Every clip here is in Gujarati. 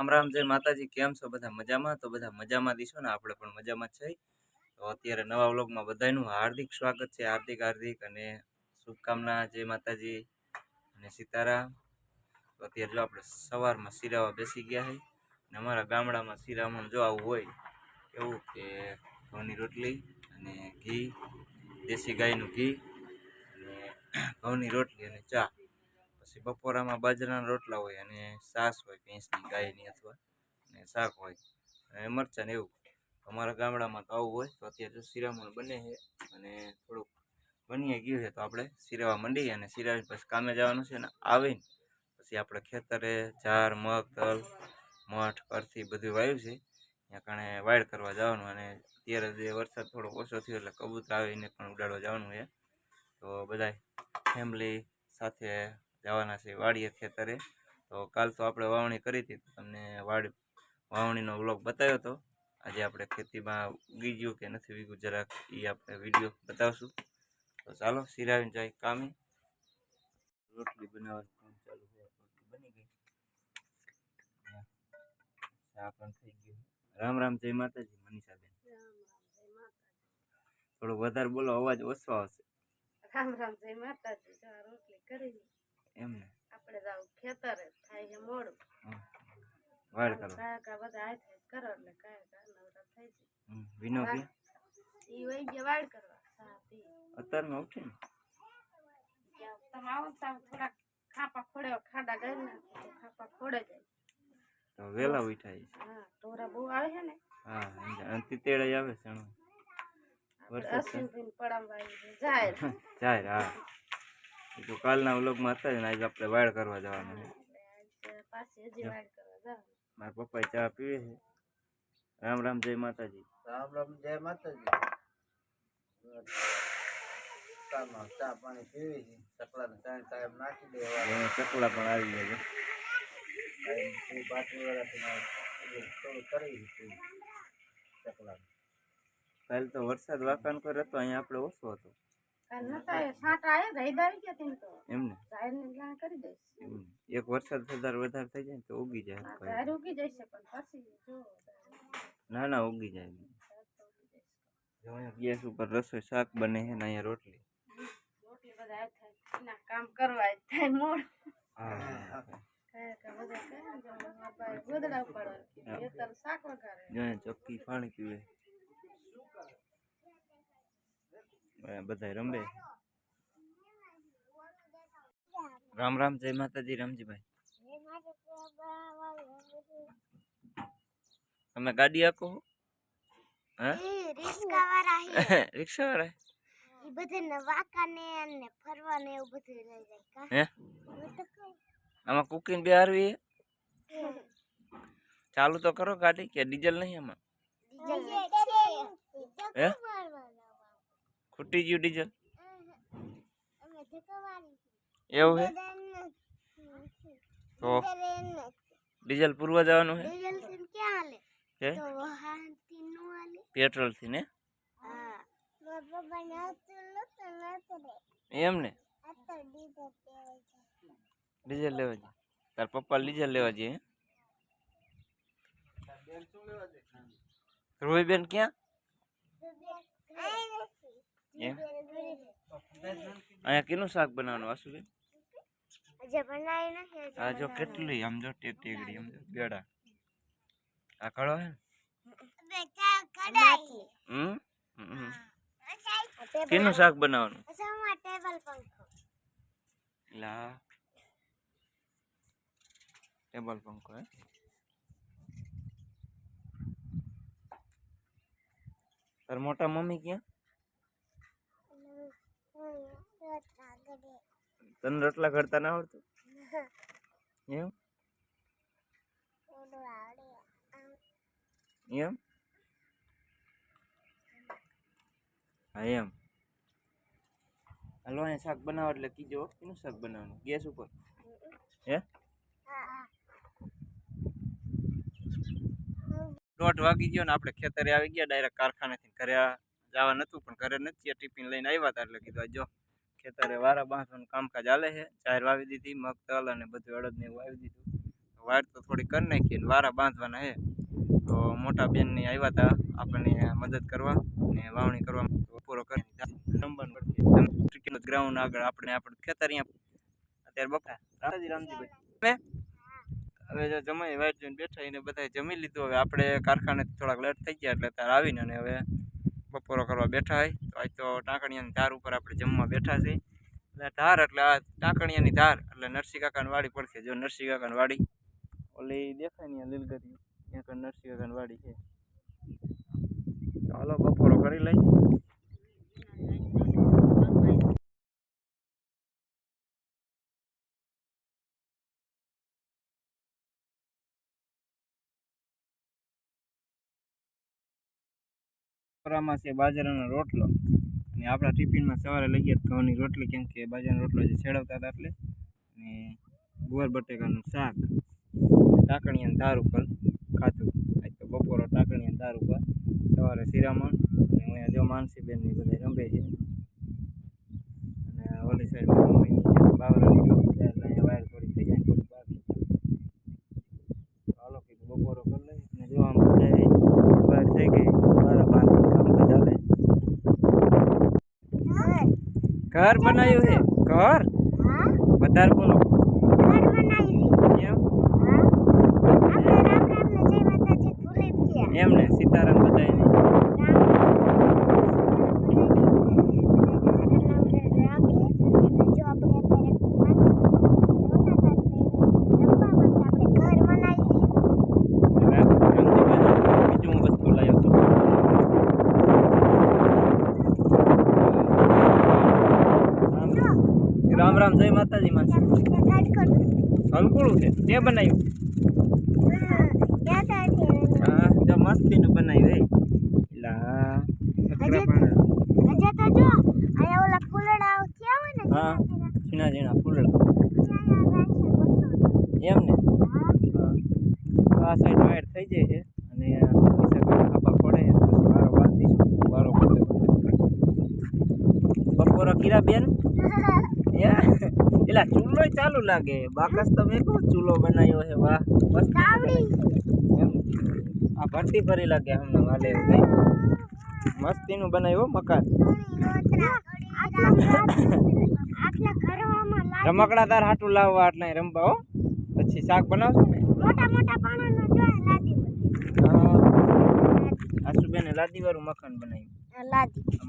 રામ જય માતાજી, કેમ છો બધા? મજામાં? તો બધા મજામાં દીશો ને, આપણે પણ મજામાં જ છે. તો અત્યારે નવા વ્લોગમાં બધાનું હાર્દિક સ્વાગત છે. હાર્દિક અને શુભકામના. જય માતાજી અને સીતારામ. તો અત્યારે જો આપણે સવારમાં સિરાવા બેસી ગયા છે અને અમારા ગામડામાં સિરામાં જો આવું હોય એવું કે ઘઉંની રોટલી અને ઘી, દેશી ગાયનું ઘી અને ઘઉંની રોટલી અને ચા. પછી બપોરામાં બાજરાના રોટલા હોય અને છાશ હોય ભેંસની ગાયની અથવા અને શાક હોય અને મરચાં ને એવું. અમારા ગામડામાં તો આવું હોય. તો અત્યારે શિરામણ બને છે અને થોડુંક બની ગયું છે તો આપણે શિરાવા મંડીએ અને શિરાવી પછી કામે જવાનું છે ને આવીને પછી આપણે ખેતરે ઝાર, મગ, તલ, મઠ, અરથી બધું વાવ્યું છે. ત્યાં કારણે વાડ કરવા જવાનું અને અત્યારે જે વરસાદ થોડો ઓછો થયો એટલે કબૂતર આવીને પણ ઉડાડવા જવાનું છે. તો બધા ફેમિલી સાથે જવાના છે વાડીએ ખેતરે. તો કાલ તો આપણે વાવણી કરી હતી, તમને વાવણીનો વ્લોગ બતાવ્યો હતો. આજે આપણે ખેતીમાં ઉગી ગયું કે નથી ઉગ્યું જરાક એ આપણે વિડીયો બતાવશું. તો ચાલો સિરાવીને જાય કામે. રોટલી બનાવવાનું કામ ચાલુ છે. રોટલી બની ગઈ, ચા પણ થઈ ગયું. રામ રામ જય માતાજી મનીષાબેન. થોડું વધારે બોલો, અવાજ ઓછો આવશે. રામ રામ જય માતાજી. રોટલી કરી એમને આપણે જાવ ખેતરે, થાય છે મોડું. વાડ કરો કાકા બધા હાથ કરો એટલે કાકા નવરા થઈ જાય. વિનો કે ઈ વઈ ગયા વાડ કરવા સા પી. અત્યારમાં ઉઠે ને તમે આવો સાવ થોડા ખાપા ખોડે ખાડા ગઈ ને ખાપા ખોડે જાય તો વેલા ઉઠાય છે. હા ટોરા બહુ આવે છે ને. હા અને તીતેડા આવે છે અશ્વિનભાઈ પડામવા જાય જાય. હા એ તો કાલના વ્લોગમાં હતા ને આજે આપણે વાડ કરવા જવાનું છે. પાછી હજી વાડ કરવા જવાનું. મારા પપ્પા ચા પીવે છે. રામ રામ જય માતાજી. રામ રામ જય માતાજી. ચા પાણી પીવી છે. ચકલાને ચાય ટાઈમ નાખી દેવા. ચકલા પણ આવી ગયા છે. બાટલી વાળાથી થોડું કરી ચકલા. કાલ તો વરસાદ વાકાન પર હતો, અહીંયા આપણે ઓછો હતો. કાલ નતા છાંટા આવ્યા ગઈ દાવી ગયા તેમ તો એમને જાહેર ને જાણ કરી દઈશ. એક વરસાદ વધારે થઈ જાય ને તો ઉગી જાય. જાહેર ઉગી જશે પણ પછી જો ના ના ઉગી જાય. ગેસ ઉપર રસોઈ શાક બને છે ને અહીંયા રોટલી બધા થાય કામ કરવા થાય મોડ. ચોખ્ખી પાણી પીવે બધા રમે. રામ રામ જય માતાજી રામજીભાઈ. તમે ગાડી આકો? રિક્ષા વાળા રિક્ષા વાળા ઈ બધે વાકાને અને ફરવાને એવું બધું લઈ જાય કા. હે આમાં કુકિંગ બે હારવી ચાલુ તો કરો ગાડી કે ડીઝલ નહીં આમાં? હે ખૂટી ગયું ડીઝલ એવું હે તો ડીઝલ પૂરવા જવાનું હે પેટ્રોલ થી ને એમ ને ડીઝલ લેવા જઈએ. તાર પપ્પા ડીઝલ લેવા જઈએ. રોહીબેન ક્યાં? એમ અહીંયા કેનું શાક બનાવવાનું આશુબેન? આ જો કેટલી આમ જો ટેકડી આમ જો બેડા આ કળો હે કેનું શાક બનાવવાનું? ટેબલ પંખો હે. તાર મોટા મમ્મી ક્યાં? તને રોટલા ઘડતા ના આવડતું એમ? એમ હા એમ. હાલો અહીંયા શાક બનાવો એટલે કીજો કેનું શાક બનાવવાનું ગેસ ઉપર હે? 1:30 વાગી ગયો ને આપણે ખેતરે આવી ગયા. ડાયરેક્ટ કારખાનેથી ઘરે જવા નતું પણ ઘરે નથી ટિફિન લઈને આવ્યા હતા એટલે કીધું જો ખેતરે વારા બાંધવાનું કામકાજ ચાલે છે. ચાર વાવી દીધી, મગ, તલ અને બધું અડદ ને એવું વાવી દીધું. વાડ તો થોડી કરી નાખી અને વારા બાંધવાના છે. તો મોટા બેનની આવ્યા હતા આપણને મદદ કરવા અને વાવણી કરવા પૂરો કરી રમવાનું પડશે ગ્રાઉન્ડ આગળ આપણે ખેતર અહીંયા અત્યારે બપા રામજીભાઈ હવે જો જમાઈ વાઈટ જોઈને બેઠા એને બધા જમી લીધું. હવે આપણે કારખાને થોડાક લેટ થઈ ગયા એટલે તાર આવીને અને હવે બપોરો કરવા બેઠા હોય. તો આજ તો ટાંકણિયાની ધાર ઉપર આપણે જમવા બેઠા છીએ. એટલે ધાર એટલે આ ટાંકણિયાની ધાર એટલે નરસિંહ કાકાની વાડી પડશે. જો નરસિંહ કાકાની વાડી ઓલી દેખાય ને લીલગરી ત્યાં નરસિંહ કાકાની વાડી છે. ચાલો બપોરો કરી લઈ. બપોરામાં છે બાજરાનો રોટલો અને આપણા ટિફિનમાં સવારે લઈ ગયા ઘઉંની રોટલી, કેમ કે બાજરાનો રોટલો જે છેડવતા હતા એટલે, અને ગુવાર બટેકાનું શાક ટાંકણીયાની ધાર ઉપર ખાધું. આજ તો બપોરો ટાંકણીયાની ધાર ઉપર, સવારે શિરામણ અને અહીંયા જો માનસીબેનની બધા રંભે છે અને ઓલી સાઈડમાં મમ્મીની બાવરાની એટલે અહીંયા વાયર થોડી થઈ જાય થોડી બાકી. હાલો કીધું બપોરો કરી લઈ અને જો આમ બધા વાયર થઈ ગઈ વારા બાંધવાનું કામ ચાલે. ઘર બનાવ્યું છે ઘર વધારે બોલો એમ ને સીતારામ બધાય બીજું વસ્તુ લાવ્યો છું. રામ રામ જય માતાજી. માનસી હલકુડું છે તે બનાવ્યું. હા જો મસ્તીનું બનાવ્યું. હા ઝીણા ઝીણા ફૂલડા એમ ને. આ સાઈડ વાયર થઈ જાય છે અને ખાપા પડે પછી વારો બાંધીશું. વારો બધે બપોરો કીરા બેન એલા ચૂલો ચાલુ લાગે. બાકસ તમે કહો ચૂલો બનાવ્યો છે. વાહ મસ્ત એમ. આ ભરતી ભરી લાગે હમણાં વાલે એવું નહીં. મસ્તીનું બનાવ્યું મકાન. રમકડા તાર હાટું લાવવા આટલા રમવા હો. પછી શાક બનાવશો ને. આશુબેને લાદી વાળું મકાન બનાવ્યું.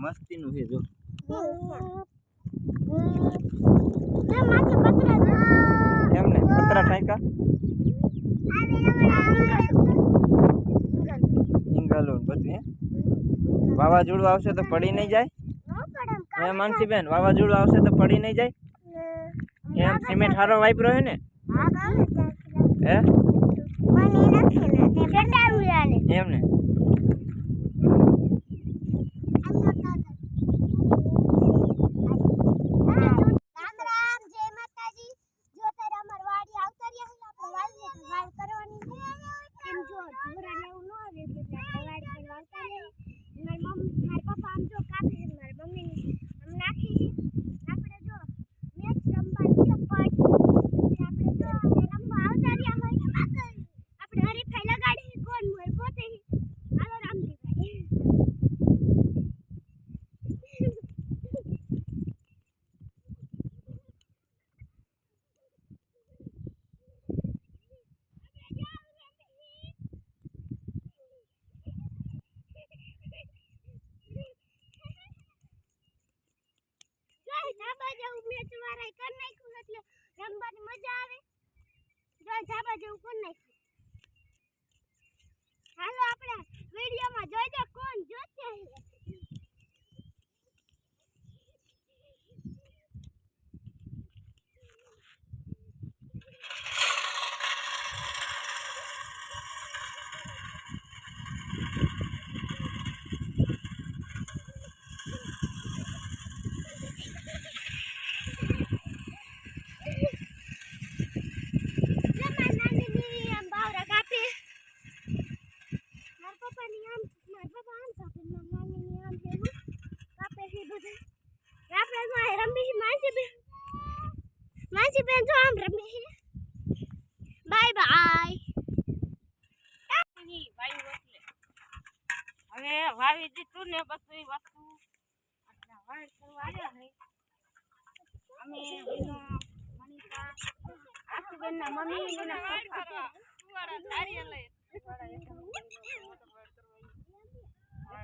મસ્તીનું છે જો. એમને પતરા ટાંકા ઈંગલો બધું હે. વાવાઝોડું આવશે તો પડી નહીં જાય હે માનસીબેન? વાવાઝોડું આવશે તો પડી નહીં જાય એમ? સિમેન્ટ હારો વાપર્યો હે ને હે એમ ને? રમવાની મજા આવે. જો જાબા જેવું કોણ નાખ્યું. હાલો આપણે વિડીયોમાં જોઈજો કોણ જોશે. Bye bye. હવે વાવી દીધું ને બધું વસ્તુ એટલે વાડ કરવા આવ્યા છે અમે એનો મનીષા આશુબેનના મમ્મી એના પપ્પા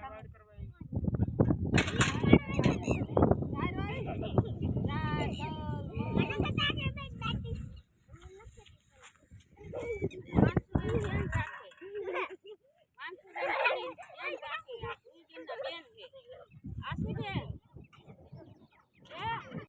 વાડ કરવા